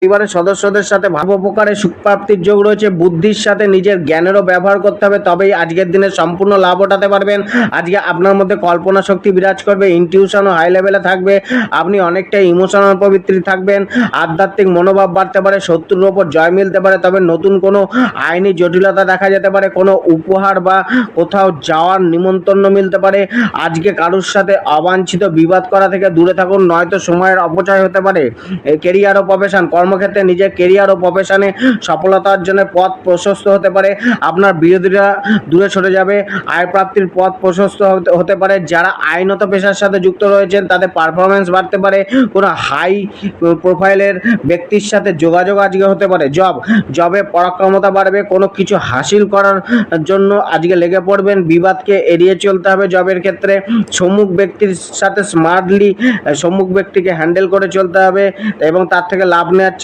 পরিবারের সদস্যদের সাথে ভাব উপকারে সুখ প্রাপ্তির যোগ রয়েছে। বুদ্ধির সাথে নিজের জ্ঞানেরও ব্যবহার করতে হবে, তবেই আজকের দিনে সম্পূর্ণ লাভ ওঠাতে পারবেন। আজকে আপনার মধ্যে কল্পনা শক্তি বিরাজ করবে, ইনটিউশনও হাই লেভেলে থাকবে। আপনি অনেকটা ইমোশনাল প্রবৃত্তি থাকবেন। আধ্যাত্মিক মনোভাব বাড়তে পারে, শত্রুর ওপর জয় মিলতে পারে। তবে নতুন কোনো আইনি জটিলতা দেখা যেতে পারে, কোনো উপহার বা কোথাও যাওয়ার নিমন্ত্রণ মিলতে পারে। আজকে কারোর সাথে অবাঞ্ছিত বিবাদ করা থেকে দূরে থাকুন, নয়তো সময়ের অপচয় হতে পারে। কেরিয়ার ও প্রফেশন, কর্মক্ষেত্রে নিজের কেরিয়ার ও প্রফেশনে সফলতা অর্জনের পথ প্রশস্ত হতে পারে। আপনার বিরোধীরা দূরে সরে যাবে, আয় প্রাপ্তির পথ প্রশস্ত হতে পারে। যারা আইনত পেশার সাথে যুক্ত রয়েছেন তাদের পারফরমেন্স বাড়তে পারে। কোনো হাই প্রোফাইলের ব্যক্তির সাথে যোগাযোগ আজকে হতে পারে। জবে পরাক্রমতা বাড়বে, কোনো কিছু হাসিল করার জন্য আজকে লেগে পড়বেন। বিবাদকে এড়িয়ে চলতে হবে জবের ক্ষেত্রে। সম্মুখ ব্যক্তির সাথে স্মার্টলি সম্মুখ ব্যক্তিকে হ্যান্ডেল করে চলতে হবে এবং তার থেকে লাভ নেওয়ার